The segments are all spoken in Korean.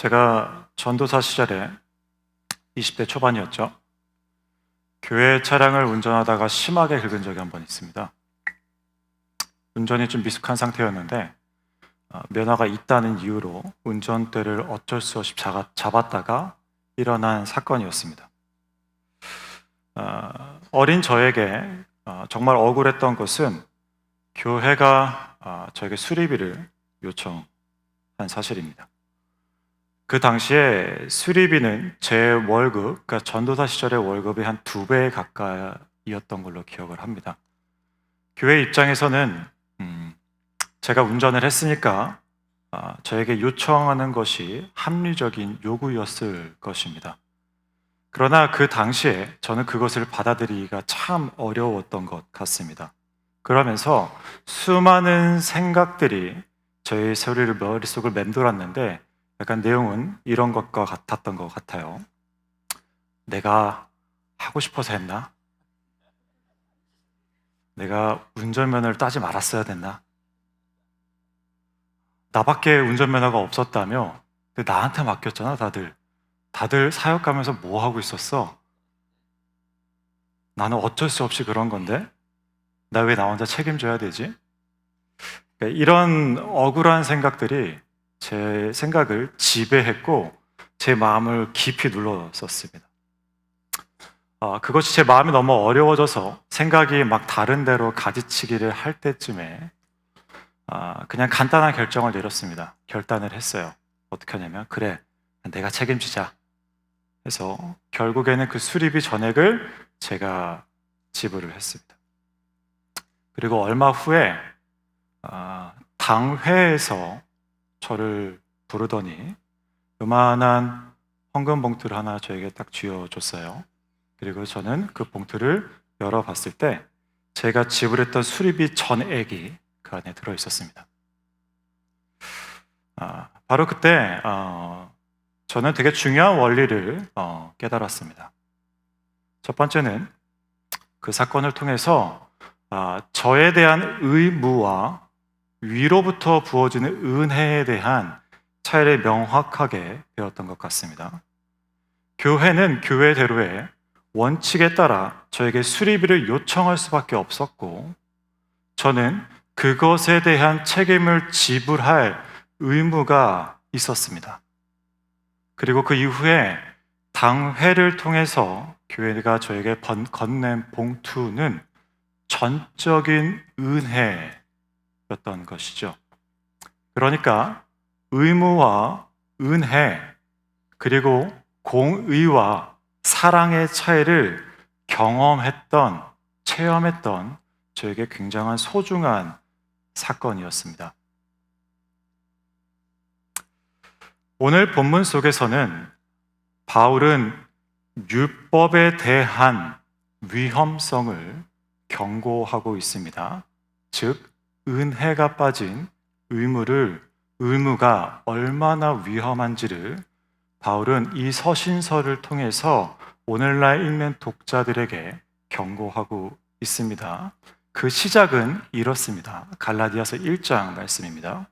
제가 전도사 시절에 20대 초반이었죠. 교회 차량을 운전하다가 심하게 긁은 적이 한 번 있습니다. 운전이 좀 미숙한 상태였는데 면허가 있다는 이유로 운전대를 어쩔 수 없이 잡았다가 일어난 사건이었습니다. 어린 저에게 정말 억울했던 것은 교회가 저에게 수리비를 요청한 사실입니다. 그 당시에 수리비는 제 월급, 그러니까 전도사 시절의 월급의 한 2배 가까이였던 걸로 기억을 합니다. 교회 입장에서는 제가 운전을 했으니까 저에게 요청하는 것이 합리적인 요구였을 것입니다. 그러나 그 당시에 저는 그것을 받아들이기가 참 어려웠던 것 같습니다. 그러면서 수많은 생각들이 저의 머릿속을 맴돌았는데 약간 내용은 이런 것과 같았던 것 같아요. 내가 하고 싶어서 했나? 내가 운전면허를 따지 말았어야 됐나? 나밖에 운전면허가 없었다며? 근데 나한테 맡겼잖아, 다들 사역 가면서 뭐 하고 있었어? 나는 어쩔 수 없이 그런 건데? 나 왜 나 혼자 책임져야 되지? 그러니까 이런 억울한 생각들이 제 생각을 지배했고 제 마음을 깊이 눌렀었습니다. 그것이 제 마음이 너무 어려워져서 생각이 막 다른 데로 가지치기를 할 때쯤에 그냥 간단한 결정을 내렸습니다. 결단을 했어요. 어떻게 하냐면 그래, 내가 책임지자 해서 결국에는 그 수리비 전액을 제가 지불을 했습니다. 그리고 얼마 후에 당회에서 저를 부르더니 요만한 헌금 봉투를 하나 저에게 딱 쥐어줬어요. 그리고 저는 그 봉투를 열어봤을 때 제가 지불했던 수리비 전액이 그 안에 들어있었습니다. 바로 그때 저는 되게 중요한 원리를 깨달았습니다. 첫 번째는 그 사건을 통해서 저에 대한 의무와 위로부터 부어지는 은혜에 대한 차이를 명확하게 배웠던 것 같습니다. 교회는 교회대로의 원칙에 따라 저에게 수리비를 요청할 수밖에 없었고 저는 그것에 대한 책임을 지불할 의무가 있었습니다. 그리고 그 이후에 당회를 통해서 교회가 저에게 건넨 봉투는 전적인 은혜였던 것이죠. 그러니까 의무와 은혜 그리고 공의와 사랑의 차이를 체험했던 저에게 굉장한 소중한 사건이었습니다. 오늘 본문 속에서는 바울은 율법에 대한 위험성을 경고하고 있습니다. 즉, 은혜가 빠진 의무가 얼마나 위험한지를 바울은 이 서신서를 통해서 오늘날 읽는 독자들에게 경고하고 있습니다. 그 시작은 이렇습니다. 갈라디아서 1장 말씀입니다.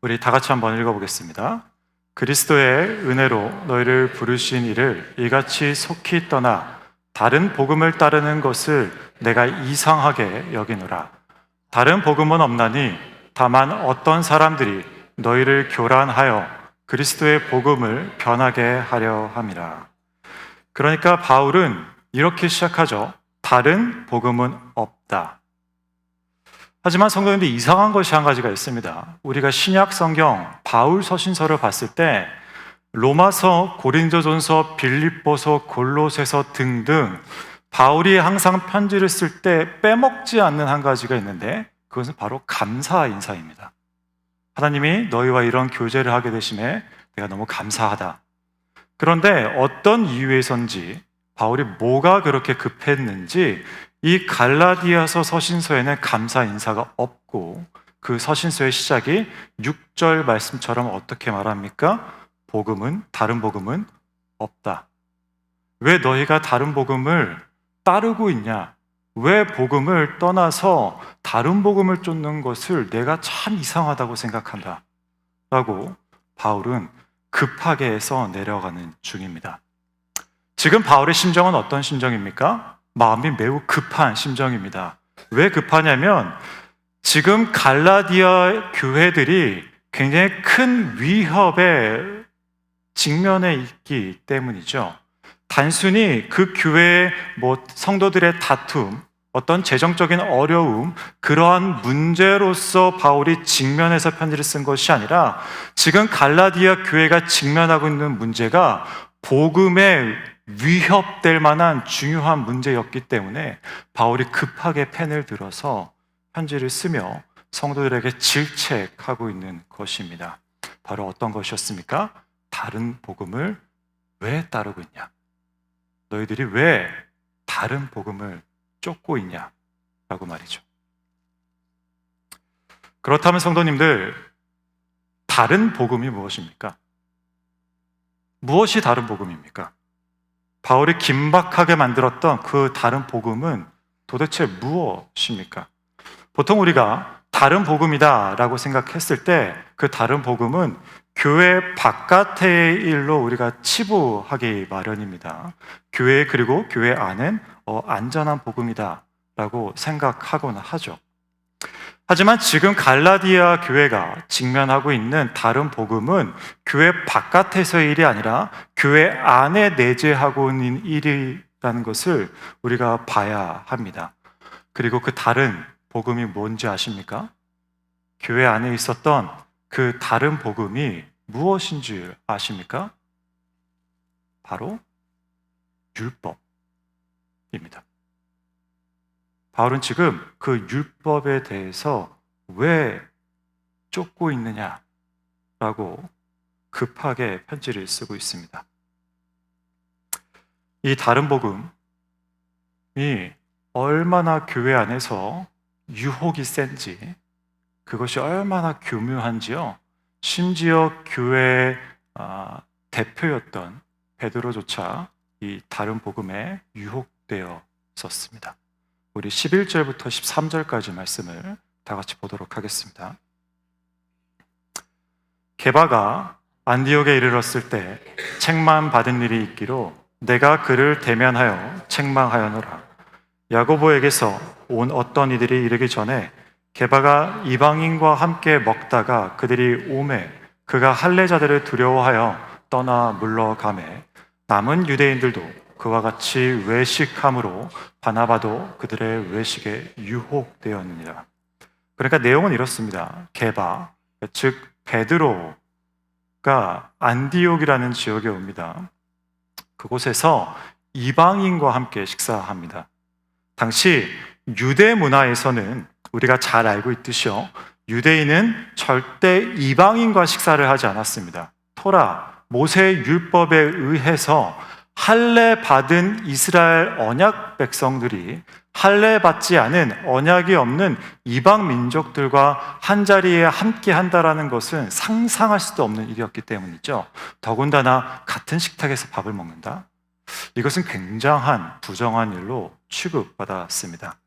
우리 다 같이 한번 읽어보겠습니다. 그리스도의 은혜로 너희를 부르신 이를 이같이 속히 떠나 다른 복음을 따르는 것을 내가 이상하게 여기노라. 다른 복음은 없나니 다만 어떤 사람들이 너희를 교란하여 그리스도의 복음을 변하게 하려 함이라. 그러니까 바울은 이렇게 시작하죠. 다른 복음은 없다. 하지만 성도님들 이상한 것이 한 가지가 있습니다. 우리가 신약 성경 바울 서신서를 봤을 때 로마서, 고린도전서, 빌립보서, 골로새서 등등 바울이 항상 편지를 쓸 때 빼먹지 않는 한 가지가 있는데 그것은 바로 감사 인사입니다. 하나님이 너희와 이런 교제를 하게 되심에 내가 너무 감사하다. 그런데 어떤 이유에선지 바울이 뭐가 그렇게 급했는지 이 갈라디아서 서신서에는 감사 인사가 없고 그 서신서의 시작이 6절 말씀처럼 어떻게 말합니까? 다른 복음은 없다. 왜 너희가 다른 복음을 따르고 있냐? 왜 복음을 떠나서 다른 복음을 쫓는 것을 내가 참 이상하다고 생각한다 라고 바울은 급하게 해서 내려가는 중입니다. 지금 바울의 심정은 어떤 심정입니까? 마음이 매우 급한 심정입니다. 왜 급하냐면 지금 갈라디아 교회들이 굉장히 큰 위협에 직면해 있기 때문이죠. 단순히 그 교회의 성도들의 다툼, 어떤 재정적인 어려움, 그러한 문제로서 바울이 직면해서 편지를 쓴 것이 아니라 지금 갈라디아 교회가 직면하고 있는 문제가 복음에 위협될 만한 중요한 문제였기 때문에 바울이 급하게 펜을 들어서 편지를 쓰며 성도들에게 질책하고 있는 것입니다. 바로 어떤 것이었습니까? 다른 복음을 왜 따르고 있냐? 너희들이 왜 다른 복음을 쫓고 있냐? 라고 말이죠. 그렇다면 성도님들, 다른 복음이 무엇입니까? 무엇이 다른 복음입니까? 바울이 긴박하게 만들었던 그 다른 복음은 도대체 무엇입니까? 보통 우리가 다른 복음이다 라고 생각했을 때 그 다른 복음은 교회 바깥의 일로 우리가 치부하기 마련입니다. 교회 그리고 교회 안은 안전한 복음이다 라고 생각하곤 하죠. 하지만 지금 갈라디아 교회가 직면하고 있는 다른 복음은 교회 바깥에서의 일이 아니라 교회 안에 내재하고 있는 일이라는 것을 우리가 봐야 합니다. 그리고 그 다른 복음이 뭔지 아십니까? 교회 안에 있었던 그 다른 복음이 무엇인 줄 아십니까? 바로 율법입니다. 바울은 지금 그 율법에 대해서 왜 쫓고 있느냐라고 급하게 편지를 쓰고 있습니다. 이 다른 복음이 얼마나 교회 안에서 유혹이 센지, 그것이 얼마나 교묘한지요. 심지어 교회의 대표였던 베드로조차 이 다른 복음에 유혹되어 있었습니다. 우리 11절부터 13절까지 말씀을 다 같이 보도록 하겠습니다. 게바가 안디옥에 이르렀을 때 책망 받은 일이 있기로 내가 그를 대면하여 책망하였노라. 야고보에게서 온 어떤 이들이 이르기 전에 게바가 이방인과 함께 먹다가 그들이 오매 그가 할례자들을 두려워하여 떠나 물러가매 남은 유대인들도 그와 같이 외식함으로 바나바도 그들의 외식에 유혹되었느니라. 그러니까 내용은 이렇습니다. 게바, 즉 베드로가 안디옥이라는 지역에 옵니다. 그곳에서 이방인과 함께 식사합니다. 당시 유대 문화에서는 우리가 잘 알고 있듯이요, 유대인은 절대 이방인과 식사를 하지 않았습니다. 토라, 모세의 율법에 의해서 할례 받은 이스라엘 언약 백성들이 할례 받지 않은 언약이 없는 이방 민족들과 한자리에 함께 한다라는 것은 상상할 수도 없는 일이었기 때문이죠. 더군다나 같은 식탁에서 밥을 먹는다? 이것은 굉장한 부정한 일로 취급받았습니다.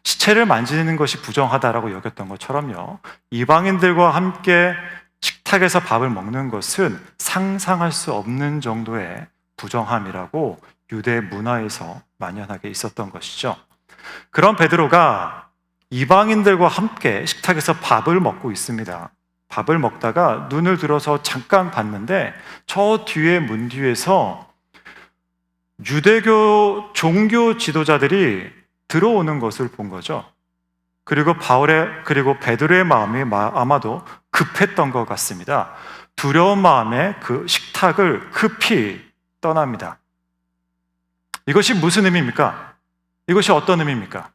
시체를 만지는 것이 부정하다라고 여겼던 것처럼요, 이방인들과 함께 식탁에서 밥을 먹는 것은 상상할 수 없는 정도의 부정함이라고 유대 문화에서 만연하게 있었던 것이죠. 그런 베드로가 이방인들과 함께 식탁에서 밥을 먹고 있습니다. 밥을 먹다가 눈을 들어서 잠깐 봤는데 저 뒤에 문 뒤에서 유대교 종교 지도자들이 들어오는 것을 본 거죠. 그리고 그리고 베드로의 마음이 아마도 급했던 것 같습니다. 두려운 마음에 그 식탁을 급히 떠납니다. 이것이 무슨 의미입니까? 이것이 어떤 의미입니까?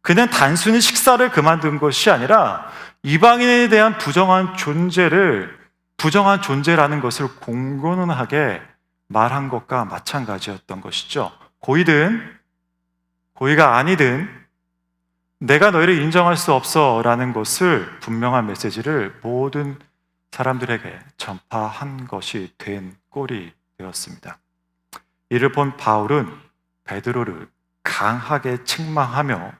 그냥 단순히 식사를 그만둔 것이 아니라 이방인에 대한 부정한 존재라는 것을 공론하게 말한 것과 마찬가지였던 것이죠. 고이든 고의가 아니든 내가 너희를 인정할 수 없어 라는 것을 분명한 메시지를 모든 사람들에게 전파한 것이 된 꼴이 되었습니다. 이를 본 바울은 베드로를 강하게 책망하며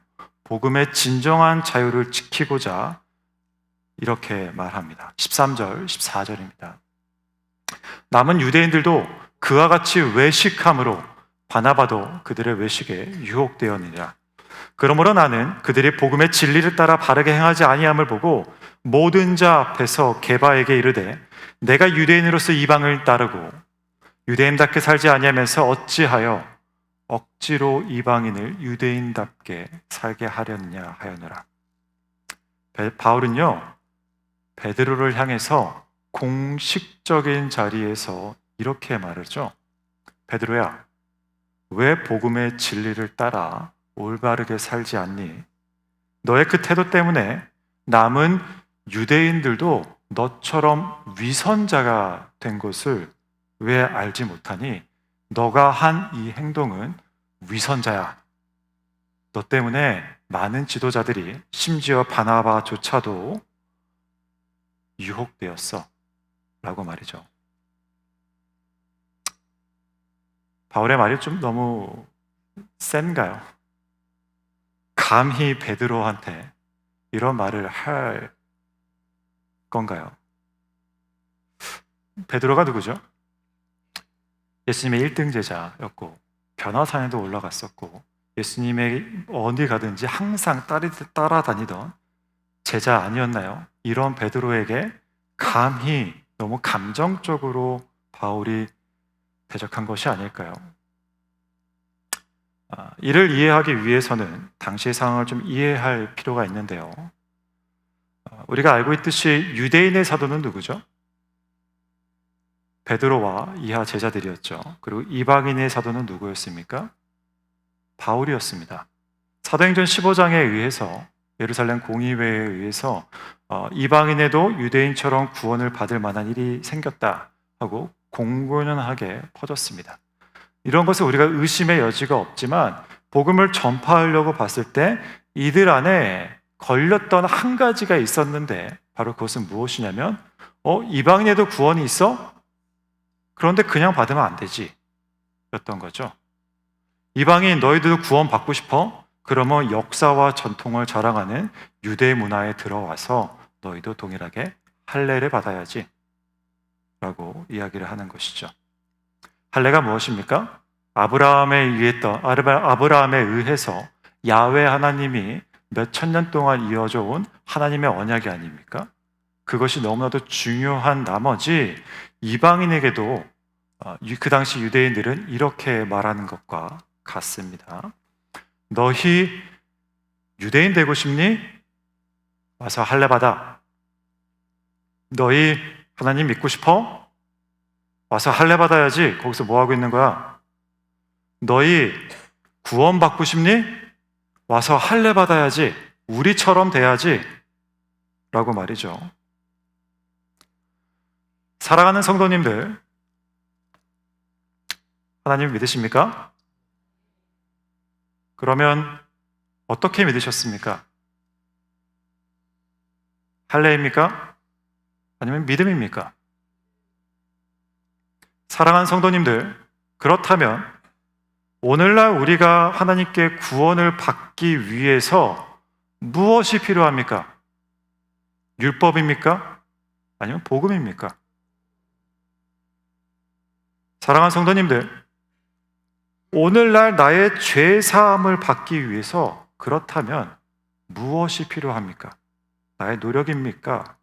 복음의 진정한 자유를 지키고자 이렇게 말합니다. 13절, 14절입니다. 남은 유대인들도 그와 같이 외식함으로 바나바도 그들의 외식에 유혹되었느니라. 그러므로 나는 그들이 복음의 진리를 따라 바르게 행하지 아니함을 보고 모든 자 앞에서 게바에게 이르되 내가 유대인으로서 이방을 따르고 유대인답게 살지 아니하면서 어찌하여 억지로 이방인을 유대인답게 살게 하려느냐 하였노라. 바울은요, 베드로를 향해서 공식적인 자리에서 이렇게 말하죠. 베드로야, 왜 복음의 진리를 따라 올바르게 살지 않니? 너의 그 태도 때문에 남은 유대인들도 너처럼 위선자가 된 것을 왜 알지 못하니? 너가 한 이 행동은 위선자야. 너 때문에 많은 지도자들이, 심지어 바나바조차도 유혹되었어 라고 말이죠. 바울의 말이 좀 너무 센가요? 감히 베드로한테 이런 말을 할 건가요? 베드로가 누구죠? 예수님의 1등 제자였고 변화산에도 올라갔었고 예수님의 어디 가든지 항상 따라다니던 제자 아니었나요? 이런 베드로에게 감히 너무 감정적으로 바울이 대적한 것이 아닐까요? 이를 이해하기 위해서는 당시의 상황을 좀 이해할 필요가 있는데요. 우리가 알고 있듯이 유대인의 사도는 누구죠? 베드로와 이하 제자들이었죠. 그리고 이방인의 사도는 누구였습니까? 바울이었습니다. 사도행전 15장에 의해서 예루살렘 공의회에 의해서 이방인에도 유대인처럼 구원을 받을 만한 일이 생겼다 하고 공공연하게 퍼졌습니다. 이런 것을 우리가 의심의 여지가 없지만 복음을 전파하려고 봤을 때 이들 안에 걸렸던 한 가지가 있었는데 바로 그것은 무엇이냐면 이방인에도 구원이 있어? 그런데 그냥 받으면 안 되지 였던 거죠. 이방인 너희들도 구원 받고 싶어? 그러면 역사와 전통을 자랑하는 유대 문화에 들어와서 너희도 동일하게 할례를 받아야지 라고 이야기를 하는 것이죠. 할례가 무엇입니까? 아브라함에 의해서 야훼 하나님이 몇 천 년 동안 이어져 온 하나님의 언약이 아닙니까? 그것이 너무나도 중요한 나머지 이방인에게도 그 당시 유대인들은 이렇게 말하는 것과 같습니다. 너희 유대인 되고 싶니? 와서 할례 받아. 너희 하나님 믿고 싶어? 와서 할례 받아야지. 거기서 뭐 하고 있는 거야? 너희 구원 받고 싶니? 와서 할례 받아야지. 우리처럼 돼야지. 라고 말이죠. 사랑하는 성도님들, 하나님 믿으십니까? 그러면 어떻게 믿으셨습니까? 할례입니까? 아니면 믿음입니까? 사랑하는 성도님들, 그렇다면 오늘날 우리가 하나님께 구원을 받기 위해서 무엇이 필요합니까? 율법입니까? 아니면 복음입니까? 사랑하는 성도님들, 오늘날 나의 죄 사함을 받기 위해서 그렇다면 무엇이 필요합니까? 나의 노력입니까?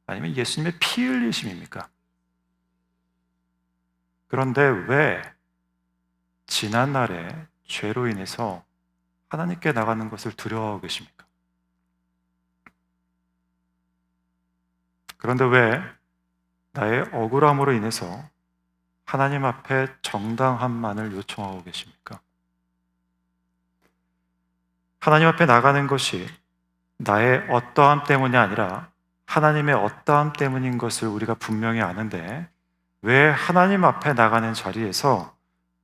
아니면 예수님의 피 흘리심입니까? 그런데 왜 지난날에 죄로 인해서 하나님께 나가는 것을 두려워하고 계십니까? 그런데 왜 나의 억울함으로 인해서 하나님 앞에 정당함만을 요청하고 계십니까? 하나님 앞에 나가는 것이 나의 어떠함 때문이 아니라 하나님의 어떠함 때문인 것을 우리가 분명히 아는데 왜 하나님 앞에 나가는 자리에서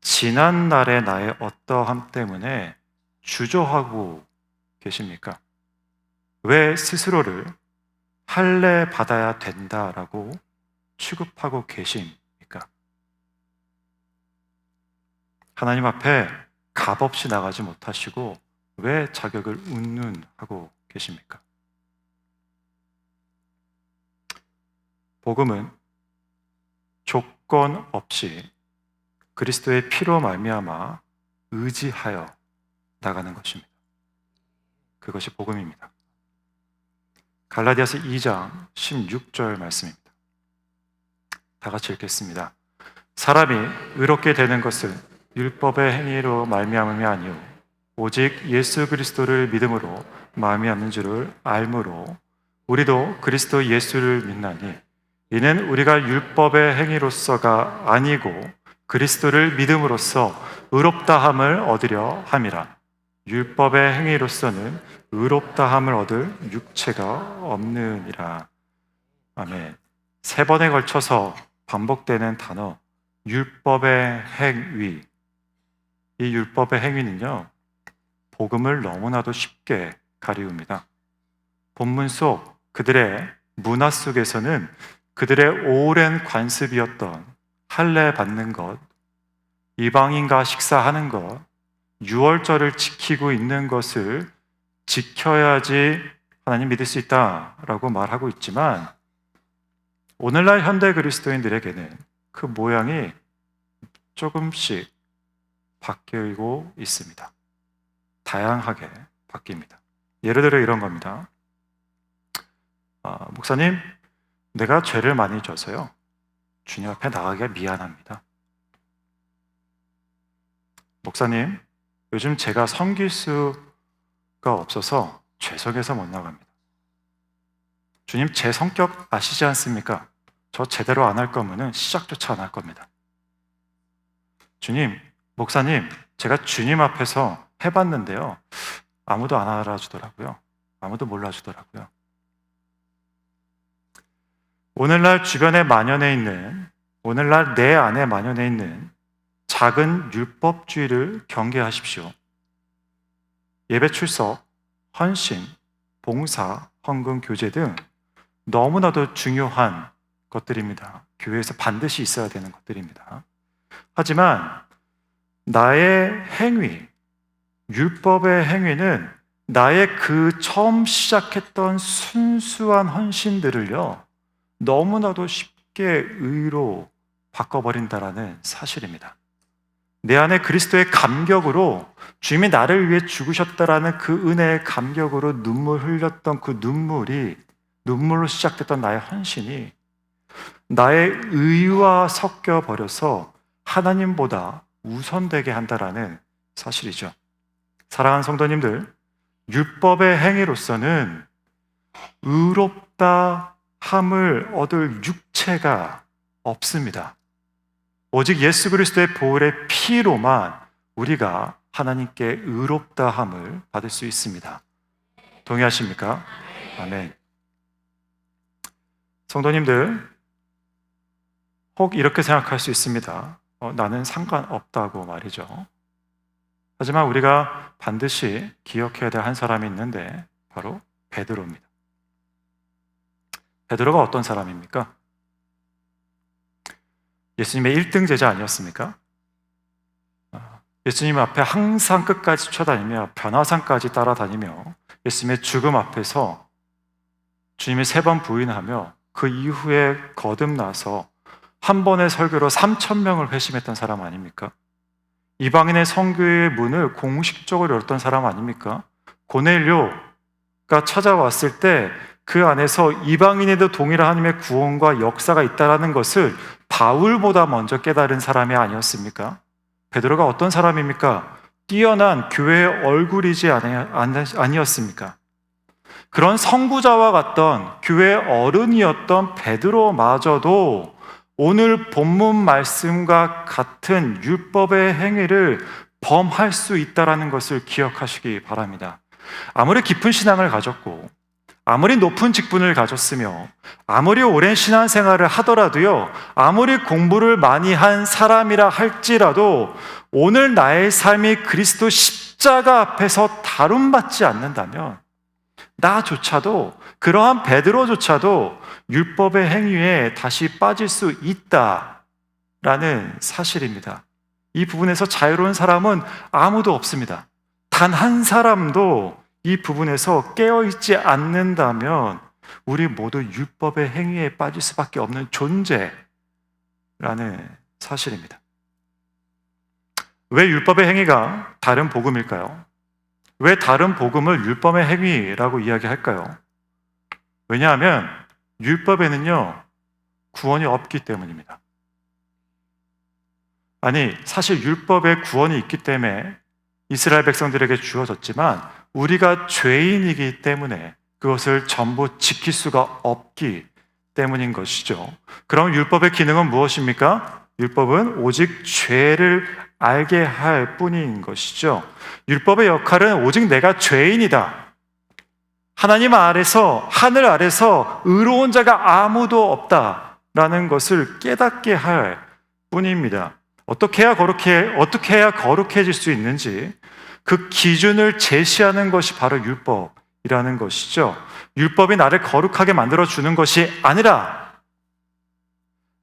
지난날의 나의 어떠함 때문에 주저하고 계십니까? 왜 스스로를 할례 받아야 된다라고 취급하고 계십니까? 하나님 앞에 값없이 나가지 못하시고 왜 자격을 운운하고 계십니까? 복음은 조건 없이 그리스도의 피로 말미암아 의지하여 나가는 것입니다. 그것이 복음입니다. 갈라디아서 2장 16절 말씀입니다. 다 같이 읽겠습니다. 사람이 의롭게 되는 것은 율법의 행위로 말미암음이 아니요 오직 예수 그리스도를 믿음으로 말미암는 줄을 알므로 우리도 그리스도 예수를 믿나니 이는 우리가 율법의 행위로서가 아니고 그리스도를 믿음으로써 의롭다함을 얻으려 함이라. 율법의 행위로서는 의롭다함을 얻을 육체가 없느니라. 아멘. 3번에 걸쳐서 반복되는 단어 율법의 행위. 이 율법의 행위는요, 복음을 너무나도 쉽게 가리웁니다. 본문 속 그들의 문화 속에서는 그들의 오랜 관습이었던 할례 받는 것, 이방인과 식사하는 것, 유월절을 지키고 있는 것을 지켜야지 하나님 믿을 수 있다라고 말하고 있지만 오늘날 현대 그리스도인들에게는 그 모양이 조금씩 바뀌고 있습니다. 다양하게 바뀝니다. 예를 들어 이런 겁니다. 목사님, 내가 죄를 많이 져서요. 주님 앞에 나가기가 미안합니다. 목사님, 요즘 제가 섬길 수가 없어서 죄송해서 못 나갑니다. 주님, 제 성격 아시지 않습니까? 저 제대로 안 할 거면은 시작조차 안 할 겁니다. 주님, 목사님, 제가 주님 앞에서 해봤는데요. 아무도 안 알아주더라고요. 아무도 몰라주더라고요. 오늘날 주변에 만연해 있는, 오늘날 내 안에 만연해 있는 작은 율법주의를 경계하십시오. 예배 출석, 헌신, 봉사, 헌금, 교제 등 너무나도 중요한 것들입니다. 교회에서 반드시 있어야 되는 것들입니다. 하지만 나의 행위, 율법의 행위는 나의 그 처음 시작했던 순수한 헌신들을요, 너무나도 쉽게 의로 바꿔버린다라는 사실입니다. 내 안에 그리스도의 감격으로 주님이 나를 위해 죽으셨다라는 그 은혜의 감격으로 눈물 흘렸던 그 눈물로 시작됐던 나의 헌신이 나의 의와 섞여버려서 하나님보다 우선되게 한다라는 사실이죠. 사랑하는 성도님들, 율법의 행위로서는 의롭다 함을 얻을 육체가 없습니다. 오직 예수 그리스도의 보혈의 피로만 우리가 하나님께 의롭다 함을 받을 수 있습니다. 동의하십니까? 아멘. 성도님들, 혹 이렇게 생각할 수 있습니다. 나는 상관없다고 말이죠. 하지만 우리가 반드시 기억해야 될 한 사람이 있는데 바로 베드로입니다. 베드로가 어떤 사람입니까? 예수님의 1등 제자 아니었습니까? 예수님 앞에 항상 끝까지 쫓아다니며 변화산까지 따라다니며 예수님의 죽음 앞에서 주님을 3번 부인하며 그 이후에 거듭나서 한 번의 설교로 3,000명을 회심했던 사람 아닙니까? 이방인의 선교의 문을 공식적으로 열었던 사람 아닙니까? 고넬료가 찾아왔을 때 그 안에서 이방인에도 동일한 하나님의 구원과 역사가 있다는 것을 바울보다 먼저 깨달은 사람이 아니었습니까? 베드로가 어떤 사람입니까? 뛰어난 교회의 얼굴이지 아니었습니까? 그런 선구자와 같던 교회의 어른이었던 베드로마저도 오늘 본문 말씀과 같은 율법의 행위를 범할 수 있다는 것을 기억하시기 바랍니다. 아무리 깊은 신앙을 가졌고 아무리 높은 직분을 가졌으며 아무리 오랜 신앙생활을 하더라도요, 아무리 공부를 많이 한 사람이라 할지라도 오늘 나의 삶이 그리스도 십자가 앞에서 다룬받지 않는다면 나조차도, 그러한 베드로조차도 율법의 행위에 다시 빠질 수 있다라는 사실입니다. 이 부분에서 자유로운 사람은 아무도 없습니다. 단 한 사람도 이 부분에서 깨어있지 않는다면 우리 모두 율법의 행위에 빠질 수밖에 없는 존재라는 사실입니다. 왜 율법의 행위가 다른 복음일까요? 왜 다른 복음을 율법의 행위라고 이야기할까요? 왜냐하면 율법에는요, 구원이 없기 때문입니다. 아니, 사실 율법에 구원이 있기 때문에 이스라엘 백성들에게 주어졌지만 우리가 죄인이기 때문에 그것을 전부 지킬 수가 없기 때문인 것이죠. 그럼 율법의 기능은 무엇입니까? 율법은 오직 죄를 알게 할 뿐인 것이죠. 율법의 역할은 오직 내가 죄인이다, 하나님 아래서, 하늘 아래서 의로운 자가 아무도 없다라는 것을 깨닫게 할 뿐입니다. 어떻게 해야 거룩해질 수 있는지 그 기준을 제시하는 것이 바로 율법이라는 것이죠. 율법이 나를 거룩하게 만들어주는 것이 아니라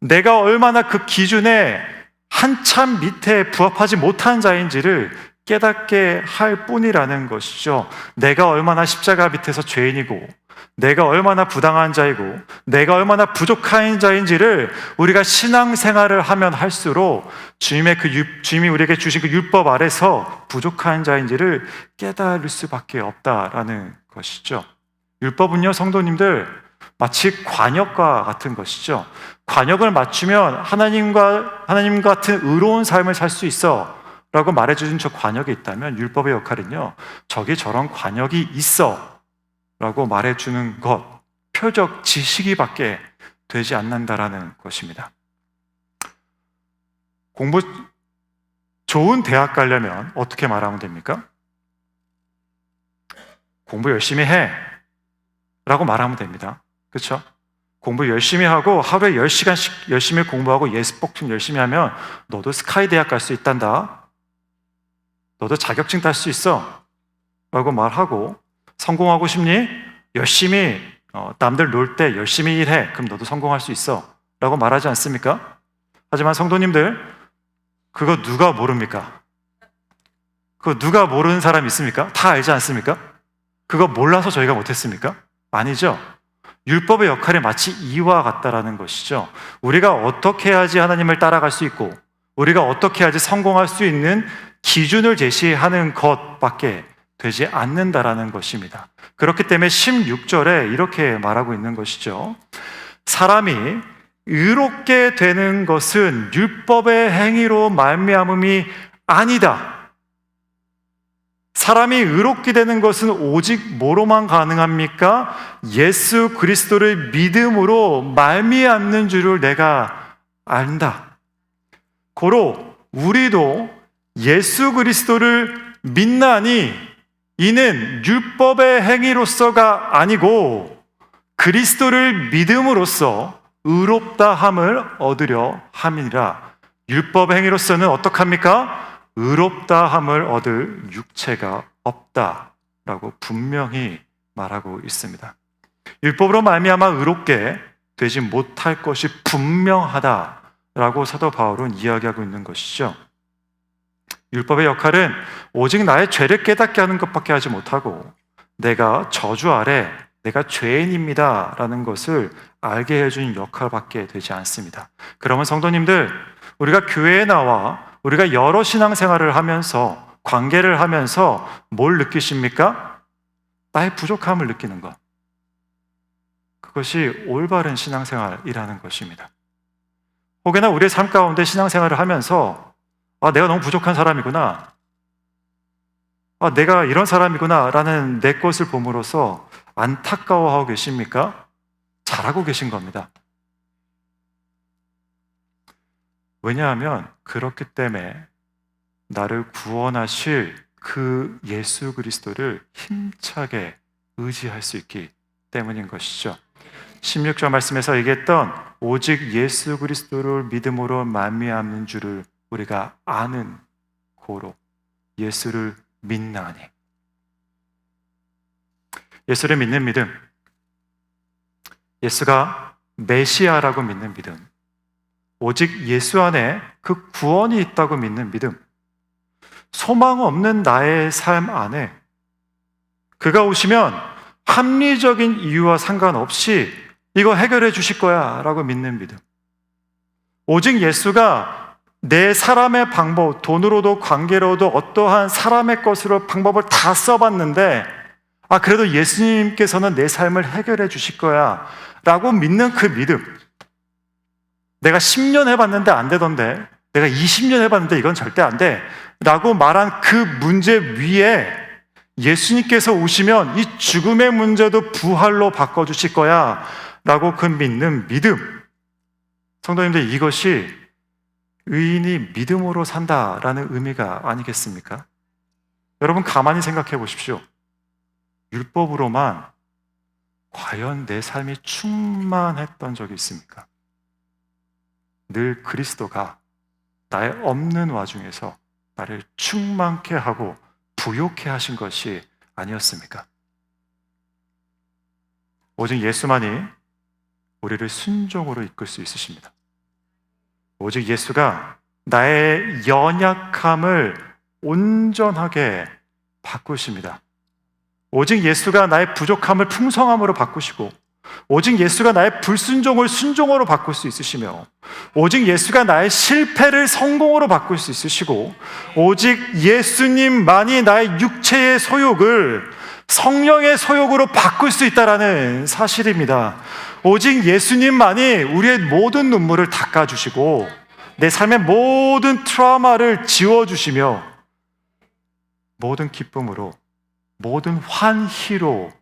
내가 얼마나 그 기준에 한참 밑에 부합하지 못한 자인지를 깨닫게 할 뿐이라는 것이죠. 내가 얼마나 십자가 밑에서 죄인이고, 내가 얼마나 부당한 자이고, 내가 얼마나 부족한 자인지를 우리가 신앙생활을 하면 할수록 주님이 우리에게 주신 그 율법 아래서 부족한 자인지를 깨달을 수밖에 없다라는 것이죠. 율법은요, 성도님들, 마치 관역과 같은 것이죠. 관역을 맞추면 하나님 같은 의로운 삶을 살 수 있어 라고 말해주신 저 관역이 있다면, 율법의 역할은요, 저기 저런 관역이 있어 라고 말해주는 것, 표적 지식이밖에 되지 않는다라는 것입니다. 좋은 대학 가려면 어떻게 말하면 됩니까? 공부 열심히 해 라고 말하면 됩니다. 그렇죠? 공부 열심히 하고 하루에 10시간씩 열심히 공부하고 예습복습 열심히 하면 너도 스카이 대학 갈 수 있단다, 너도 자격증 딸 수 있어 라고 말하고, 성공하고 싶니? 열심히 남들 놀 때 열심히 일해, 그럼 너도 성공할 수 있어 라고 말하지 않습니까? 하지만 성도님들, 그거 누가 모릅니까? 그거 누가 모르는 사람 있습니까? 다 알지 않습니까? 그거 몰라서 저희가 못했습니까? 아니죠. 율법의 역할이 마치 이와 같다라는 것이죠. 우리가 어떻게 해야지 하나님을 따라갈 수 있고, 우리가 어떻게 해야지 성공할 수 있는 기준을 제시하는 것밖에 되지 않는다라는 것입니다. 그렇기 때문에 16절에 이렇게 말하고 있는 것이죠. 사람이 의롭게 되는 것은 율법의 행위로 말미암음이 아니다. 사람이 의롭게 되는 것은 오직 뭐로만 가능합니까? 예수 그리스도를 믿음으로 말미암는 줄을 내가 안다. 고로 우리도 예수 그리스도를 믿나니 이는 율법의 행위로서가 아니고 그리스도를 믿음으로써 의롭다함을 얻으려 함이니라. 율법의 행위로서는 어떡합니까? 의롭다함을 얻을 육체가 없다라고 분명히 말하고 있습니다. 율법으로 말미암아 의롭게 되지 못할 것이 분명하다라고 사도 바울은 이야기하고 있는 것이죠. 율법의 역할은 오직 나의 죄를 깨닫게 하는 것밖에 하지 못하고, 내가 저주 아래 내가 죄인입니다 라는 것을 알게 해주는 역할밖에 되지 않습니다. 그러면 성도님들, 우리가 교회에 나와 우리가 여러 신앙생활을 하면서, 관계를 하면서 뭘 느끼십니까? 나의 부족함을 느끼는 것. 그것이 올바른 신앙생활이라는 것입니다. 혹여나 우리의 삶 가운데 신앙생활을 하면서 내가 너무 부족한 사람이구나, 내가 이런 사람이구나 라는 내 것을 봄으로써 안타까워하고 계십니까? 잘하고 계신 겁니다. 왜냐하면 그렇기 때문에 나를 구원하실 그 예수 그리스도를 힘차게 의지할 수 있기 때문인 것이죠. 16절 말씀에서 얘기했던 오직 예수 그리스도를 믿음으로 말미암는 줄을 우리가 아는 고로 예수를 믿나니. 예수를 믿는 믿음, 예수가 메시아라고 믿는 믿음, 오직 예수 안에 그 구원이 있다고 믿는 믿음, 소망 없는 나의 삶 안에 그가 오시면 합리적인 이유와 상관없이 이거 해결해 주실 거야 라고 믿는 믿음. 오직 예수가 내 사람의 방법, 돈으로도 관계로도 어떠한 사람의 것으로 방법을 다 써봤는데 그래도 예수님께서는 내 삶을 해결해 주실 거야 라고 믿는 그 믿음. 내가 10년 해봤는데 안 되던데, 내가 20년 해봤는데 이건 절대 안 돼 라고 말한 그 문제 위에 예수님께서 오시면 이 죽음의 문제도 부활로 바꿔주실 거야 라고 그 믿는 믿음. 성도님들, 이것이 의인이 믿음으로 산다라는 의미가 아니겠습니까? 여러분 가만히 생각해 보십시오. 율법으로만 과연 내 삶이 충만했던 적이 있습니까? 늘 그리스도가 나의 없는 와중에서 나를 충만케 하고 부욕해 하신 것이 아니었습니까? 오직 예수만이 우리를 순종으로 이끌 수 있으십니다. 오직 예수가 나의 연약함을 온전하게 바꾸십니다. 오직 예수가 나의 부족함을 풍성함으로 바꾸시고, 오직 예수가 나의 불순종을 순종으로 바꿀 수 있으시며, 오직 예수가 나의 실패를 성공으로 바꿀 수 있으시고, 오직 예수님만이 나의 육체의 소욕을 성령의 소욕으로 바꿀 수 있다는 사실입니다. 오직 예수님만이 우리의 모든 눈물을 닦아주시고 내 삶의 모든 트라우마를 지워주시며 모든 기쁨으로, 모든 환희로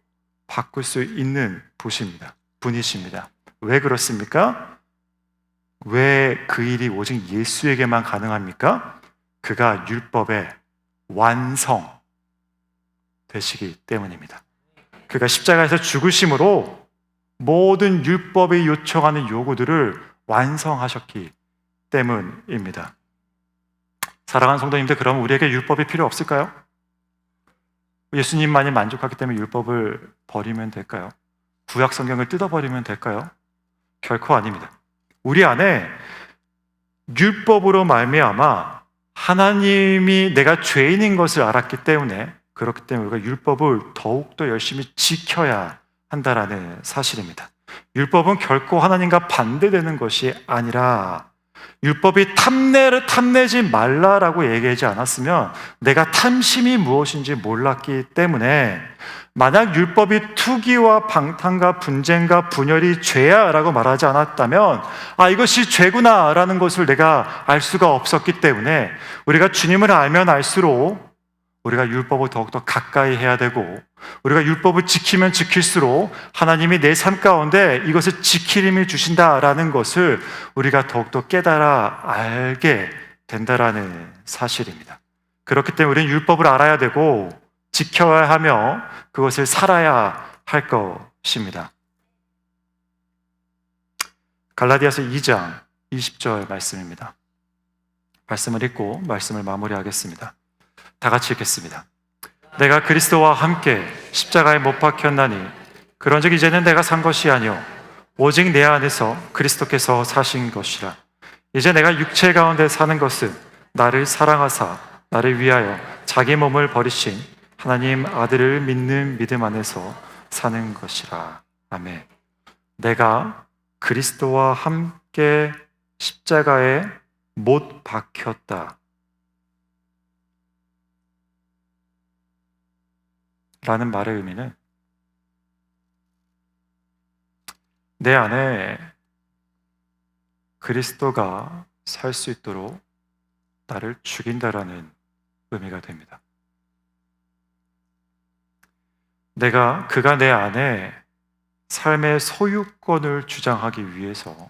바꿀 수 있는 분이십니다. 왜 그렇습니까? 왜 그 일이 오직 예수에게만 가능합니까? 그가 율법의 완성 되시기 때문입니다. 그가 십자가에서 죽으심으로 모든 율법이 요청하는 요구들을 완성하셨기 때문입니다. 사랑하는 성도님들, 그럼 우리에게 율법이 필요 없을까요? 예수님만이 만족하기 때문에 율법을 버리면 될까요? 구약 성경을 뜯어버리면 될까요? 결코 아닙니다. 우리 안에 율법으로 말미암아 하나님이 내가 죄인인 것을 알았기 때문에, 그렇기 때문에 우리가 율법을 더욱더 열심히 지켜야 한다라는 사실입니다. 율법은 결코 하나님과 반대되는 것이 아니라, 율법이 탐내지 말라라고 얘기하지 않았으면 내가 탐심이 무엇인지 몰랐기 때문에, 만약 율법이 투기와 방탕과 분쟁과 분열이 죄야 라고 말하지 않았다면 이것이 죄구나 라는 것을 내가 알 수가 없었기 때문에, 우리가 주님을 알면 알수록 우리가 율법을 더욱더 가까이 해야 되고, 우리가 율법을 지키면 지킬수록 하나님이 내 삶 가운데 이것을 지킬 힘을 주신다라는 것을 우리가 더욱더 깨달아 알게 된다라는 사실입니다. 그렇기 때문에 우리는 율법을 알아야 되고 지켜야 하며 그것을 살아야 할 것입니다. 갈라디아서 2장 20절 말씀입니다. 말씀을 읽고 말씀을 마무리하겠습니다. 다 같이 읽겠습니다. 내가 그리스도와 함께 십자가에 못 박혔나니 그런즉 이제는 내가 산 것이 아니요 오직 내 안에서 그리스도께서 사신 것이라. 이제 내가 육체 가운데 사는 것은 나를 사랑하사 나를 위하여 자기 몸을 버리신 하나님 아들을 믿는 믿음 안에서 사는 것이라. 아멘. 내가 그리스도와 함께 십자가에 못 박혔다 라는 말의 의미는, 내 안에 그리스도가 살 수 있도록 나를 죽인다라는 의미가 됩니다. 그가 내 안에 삶의 소유권을 주장하기 위해서,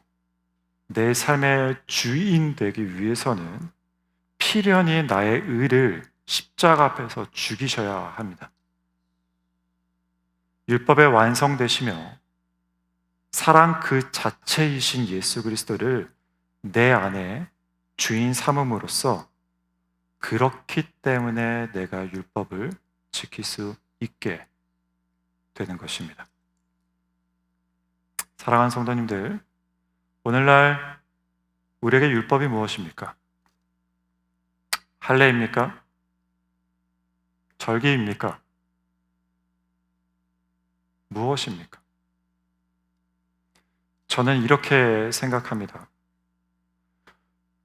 내 삶의 주인 되기 위해서는 필연히 나의 의를 십자가 앞에서 죽이셔야 합니다. 율법에 완성되시며 사랑 그 자체이신 예수 그리스도를 내 안에 주인 삼음으로써, 그렇기 때문에 내가 율법을 지킬 수 있게 되는 것입니다. 사랑하는 성도님들, 오늘날 우리에게 율법이 무엇입니까? 할례입니까? 절기입니까? 무엇입니까? 저는 이렇게 생각합니다.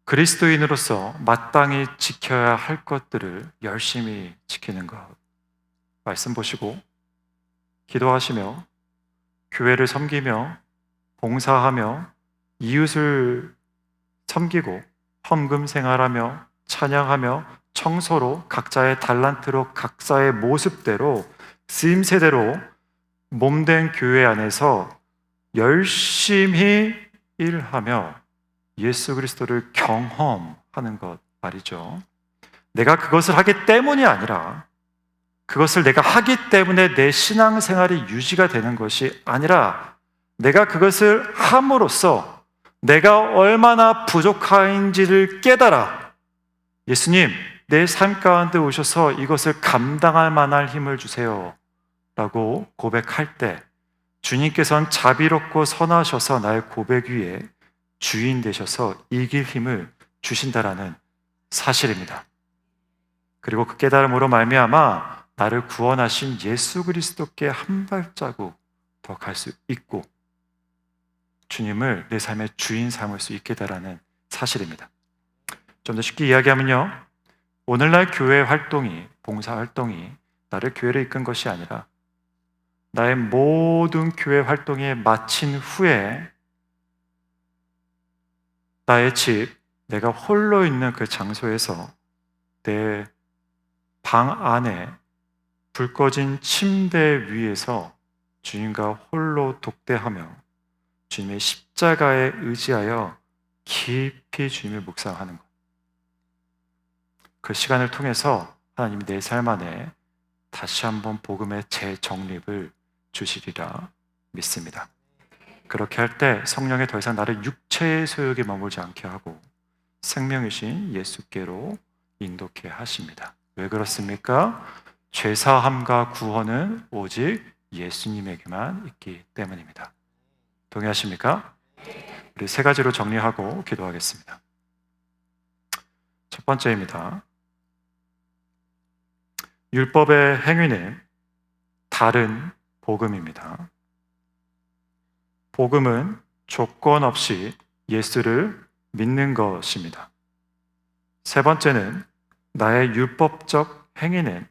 그리스도인으로서 마땅히 지켜야 할 것들을 열심히 지키는 것. 말씀 보시고 기도하시며 교회를 섬기며 봉사하며 이웃을 섬기고 헌금 생활하며 찬양하며 청소로 각자의 달란트로 각자의 모습대로 쓰임새대로 몸된 교회 안에서 열심히 일하며 예수 그리스도를 경험하는 것 말이죠. 내가 그것을 하기 때문이 아니라, 그것을 내가 하기 때문에 내 신앙생활이 유지가 되는 것이 아니라, 내가 그것을 함으로써 내가 얼마나 부족한지를 깨달아 예수님, 내 삶 가운데 오셔서 이것을 감당할 만한 힘을 주세요 라고 고백할 때 주님께서는 자비롭고 선하셔서 나의 고백 위에 주인 되셔서 이길 힘을 주신다라는 사실입니다. 그리고 그 깨달음으로 말미암아 나를 구원하신 예수 그리스도께 한 발자국 더 갈 수 있고 주님을 내 삶의 주인 삼을 수 있게 되라는 사실입니다. 좀 더 쉽게 이야기하면요, 오늘날 교회 활동이, 봉사 활동이 나를 교회로 이끈 것이 아니라 나의 모든 교회 활동이 마친 후에 나의 집, 내가 홀로 있는 그 장소에서 내 방 안에 불 꺼진 침대 위에서 주님과 홀로 독대하며 주님의 십자가에 의지하여 깊이 주님을 묵상하는 것. 그 시간을 통해서 하나님이 내 삶 안에 다시 한번 복음의 재정립을 주시리라 믿습니다. 그렇게 할 때 성령이 더 이상 나를 육체의 소욕에 머물지 않게 하고 생명이신 예수께로 인도케 하십니다. 왜 그렇습니까? 죄사함과 구원은 오직 예수님에게만 있기 때문입니다. 동의하십니까? 우리 세 가지로 정리하고 기도하겠습니다. 첫 번째입니다. 율법의 행위는 다른 복음입니다. 복음은 조건 없이 예수를 믿는 것입니다. 세 번째는 나의 율법적 행위는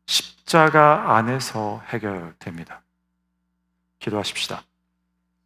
십자가 안에서 해결됩니다. 기도하십시다.